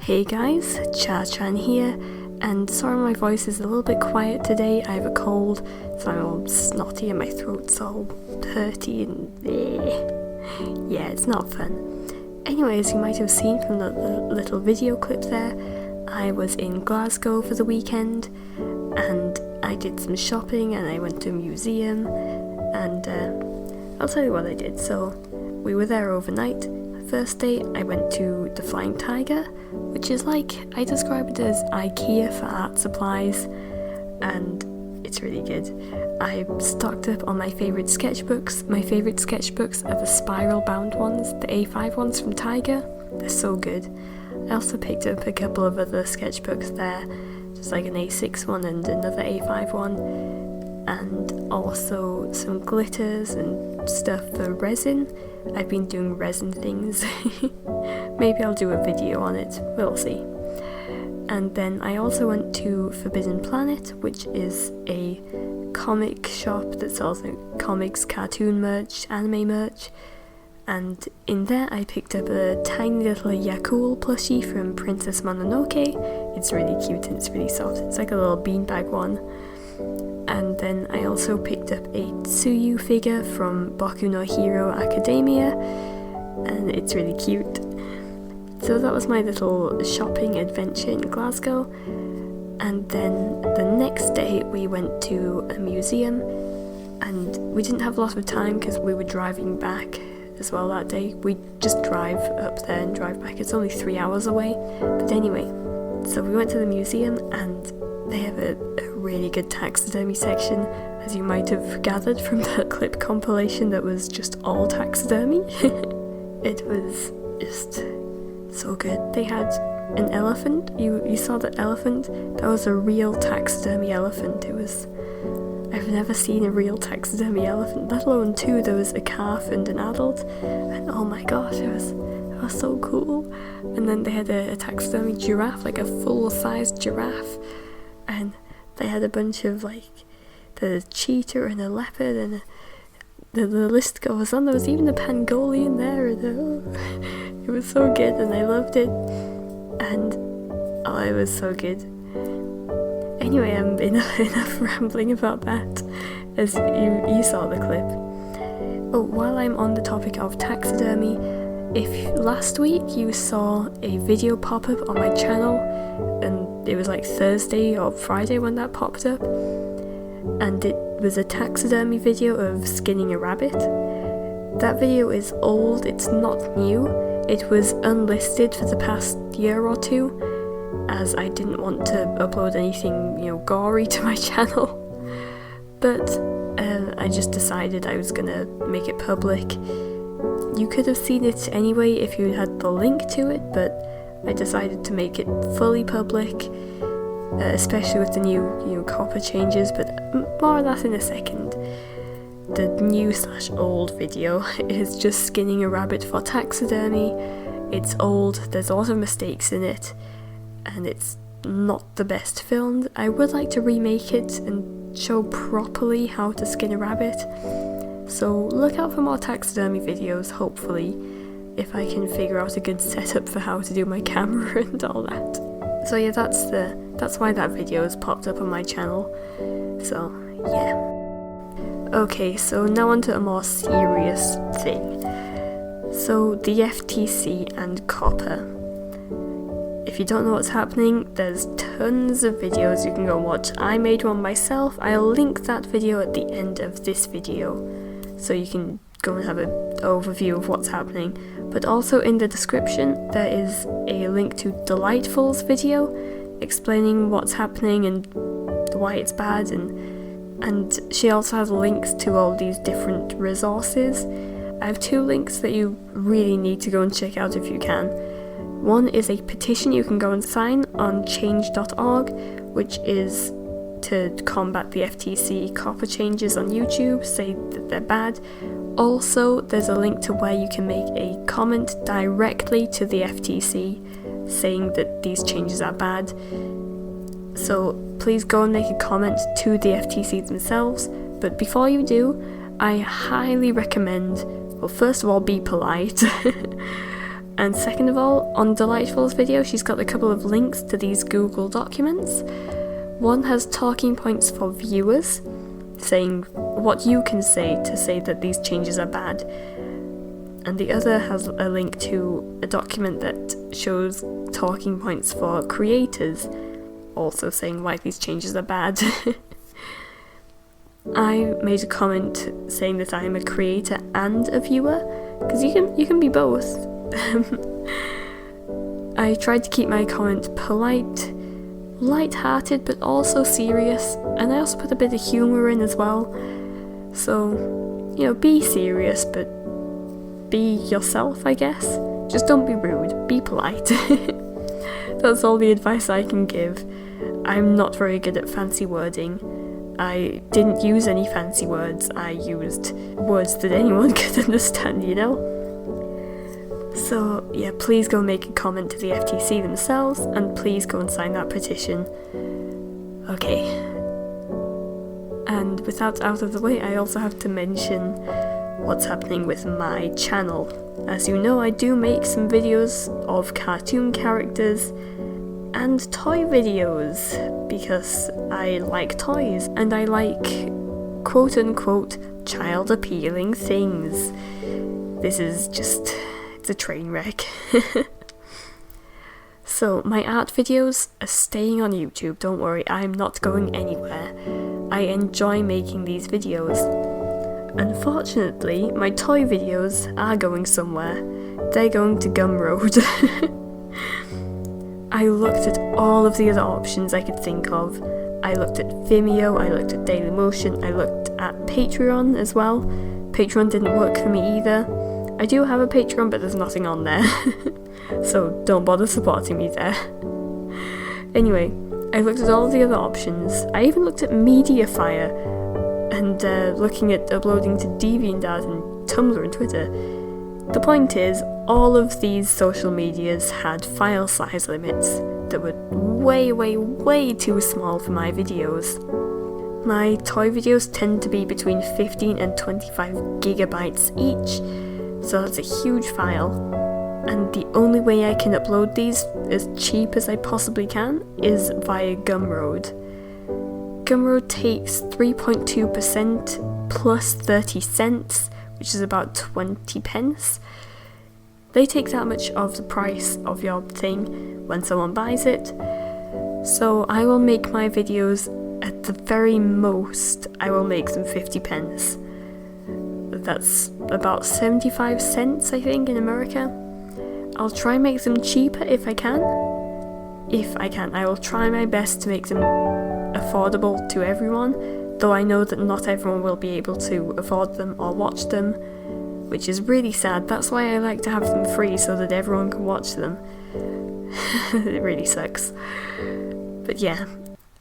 Hey guys, Cha-Chan here, and sorry my voice is a little bit quiet today. I have a cold, so I'm all snotty and my throat's all hurty and yeah, it's not fun. Anyways, you might have seen from the little video clip there, I was in Glasgow for the weekend, and I did some shopping and I went to a museum, and I'll tell you what I did. So, we were there overnight. First day, I went to the Flying Tiger, which is like, I describe it as IKEA for art supplies, and it's really good. I stocked up on my favourite sketchbooks. My favourite sketchbooks are the spiral bound ones, the A5 ones from Tiger. They're so good. I also picked up a couple of other sketchbooks there, just like an A6 one and another A5 one, and also some glitters and stuff for resin. I've been doing resin things. Maybe I'll do a video on it, we'll see. And then I also went to Forbidden Planet, which is a comic shop that sells comics, cartoon merch, anime merch, and in there I picked up a tiny little Yakul plushie from Princess Mononoke. It's really cute and it's really soft. It's like a little beanbag one. And then I also picked up a Tsuyu figure from Boku no Hero Academia, and it's really cute. So that was my little shopping adventure in Glasgow. And then the next day we went to a museum, and we didn't have a lot of time because we were driving back as well that day. We just drive up there and drive back. It's only 3 hours away. But anyway, so we went to the museum, and they have a really good taxidermy section, as you might have gathered from the clip compilation that was just all taxidermy. It was just so good. They had an elephant. You saw that elephant? That was a real taxidermy elephant. I've never seen a real taxidermy elephant, let alone two. There was a calf and an adult, and oh my gosh, it was so cool. And then they had a taxidermy giraffe, like a full-sized giraffe, and they had a bunch of like the cheetah and a leopard, and the list goes on. There was even a pangolin there, and it was so good, and I loved it, and oh, it was so good. Anyway, enough rambling about that, as you saw the clip. Oh, while I'm on the topic of taxidermy, if last week you saw a video pop up on my channel, and it was like Thursday or Friday when that popped up, and it was a taxidermy video of skinning a rabbit. That video is old, it's not new. It was unlisted for the past year or two, as I didn't want to upload anything, gory to my channel. But I just decided I was gonna make it public. You could have seen it anyway if you had the link to it, but I decided to make it fully public, especially with the new COPPA changes, but more on that in a second. The new/old video is just skinning a rabbit for taxidermy. It's old, there's a lot of mistakes in it, and it's not the best filmed. I would like to remake it and show properly how to skin a rabbit. So look out for more taxidermy videos, hopefully, if I can figure out a good setup for how to do my camera and all that. So yeah, that's why that video has popped up on my channel. So yeah. Okay, so now on to a more serious thing. So the FTC and COPPA. If you don't know what's happening, there's tons of videos you can go and watch. I made one myself. I'll link that video at the end of this video, so you can go and have an overview of what's happening. But also in the description there is a link to Delightful's video explaining what's happening and why it's bad, and she also has links to all these different resources. I have 2 links that you really need to go and check out if you can. One is a petition you can go and sign on change.org, which is to combat the FTC COPPA changes on YouTube, say that they're bad. Also, there's a link to where you can make a comment directly to the FTC saying that these changes are bad. So please go and make a comment to the FTC themselves, but before you do, I highly recommend, well, first of all, be polite. And second of all, on Delightful's video, she's got a couple of links to these Google documents. One has talking points for viewers, saying what you can say to say that these changes are bad. And the other has a link to a document that shows talking points for creators, also saying why these changes are bad. I made a comment saying that I am a creator and a viewer, because you can be both. I tried to keep my comment polite, light-hearted, but also serious, and I also put a bit of humour in as well. So, you know, be serious, but be yourself, I guess. Just don't be rude, be polite. That's all the advice I can give. I'm not very good at fancy wording. I didn't use any fancy words, I used words that anyone could understand, you know? So yeah, please go make a comment to the FTC themselves, and please go and sign that petition. Okay. And with that out of the way, I also have to mention what's happening with my channel. As you know, I do make some videos of cartoon characters and toy videos, because I like toys and I like quote-unquote child-appealing things. This is just, it's a train wreck. So my art videos are staying on YouTube, don't worry, I'm not going anywhere. I enjoy making these videos. Unfortunately, my toy videos are going somewhere. They're going to Gumroad. I looked at all of the other options I could think of. I looked at Vimeo, I looked at Dailymotion, I looked at Patreon as well. Patreon didn't work for me either. I do have a Patreon, but there's nothing on there. So don't bother supporting me there. Anyway, I looked at all of the other options. I even looked at Mediafire and looking at uploading to DeviantArt and Tumblr and Twitter. The point is, all of these social medias had file size limits that were way, way, way too small for my videos. My toy videos tend to be between 15 and 25 gigabytes each, so that's a huge file. And the only way I can upload these as cheap as I possibly can is via Gumroad. Gumroad takes 3.2% plus 30 cents, which is about 20 pence. They take that much of the price of your thing when someone buys it. So I will make my videos, at the very most, I will make them 50 pence. That's about 75 cents, I think, in America. I'll try and make them cheaper if I can. I will try my best to make them affordable to everyone, though I know that not everyone will be able to afford them or watch them, which is really sad. That's why I like to have them free, so that everyone can watch them. It really sucks. But yeah,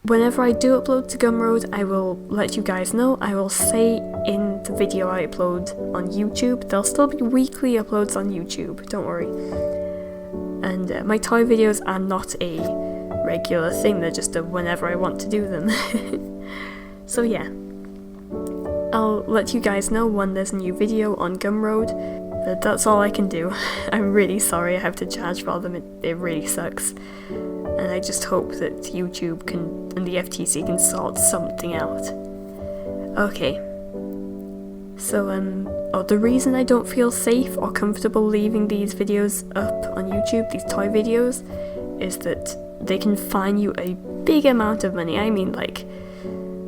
whenever I do upload to Gumroad, I will let you guys know. I will say in the video I upload on YouTube, there'll still be weekly uploads on YouTube, don't worry. And my toy videos are not a regular thing, they're just a whenever I want to do them. So yeah, I'll let you guys know when there's a new video on Gumroad, but that's all I can do. I'm really sorry I have to charge for them, it really sucks. And I just hope that YouTube and the FTC can sort something out. Okay. So, the reason I don't feel safe or comfortable leaving these videos up on YouTube, these toy videos, is that they can fine you a big amount of money. I mean, like,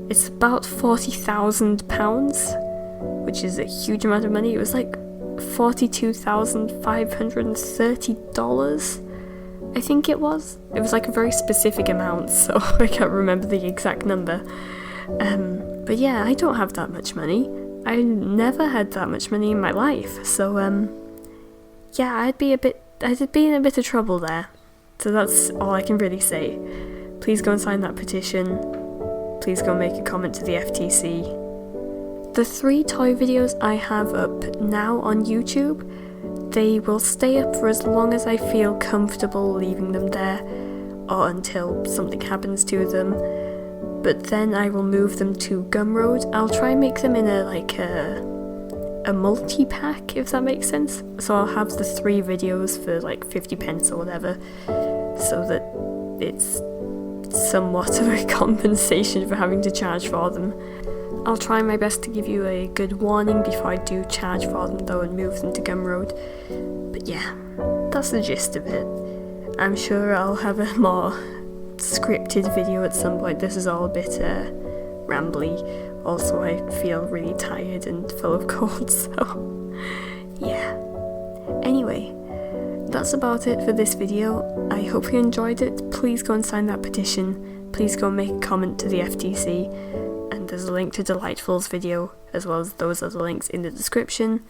it's about £40,000, which is a huge amount of money. It was like $42,530. I think it was. It was like a very specific amount, so I can't remember the exact number. But yeah, I don't have that much money. I never had that much money in my life, so yeah, I'd be in a bit of trouble there. So that's all I can really say. Please go and sign that petition. Please go make a comment to the FTC. The 3 toy videos I have up now on YouTube, they will stay up for as long as I feel comfortable leaving them there, or until something happens to them. But then I will move them to Gumroad. I'll try and make them in a a multi-pack, if that makes sense. So I'll have the 3 videos for like 50 pence or whatever, so that it's somewhat of a compensation for having to charge for them. I'll try my best to give you a good warning before I do charge for them though and move them to Gumroad. But yeah, that's the gist of it. I'm sure I'll have a more scripted video at some point. This is all a bit rambly. Also, I feel really tired and full of colds, so yeah. Anyway, that's about it for this video. I hope you enjoyed it. Please go and sign that petition. Please go and make a comment to the FTC. And there's a link to Delightful's video, as well as those other links in the description,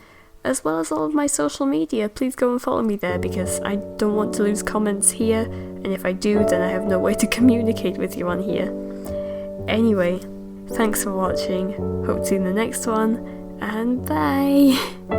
as well as all of my social media. Please go and follow me there, because I don't want to lose comments here, and if I do, then I have no way to communicate with you on here. Anyway, thanks for watching, hope to see you in the next one, and bye!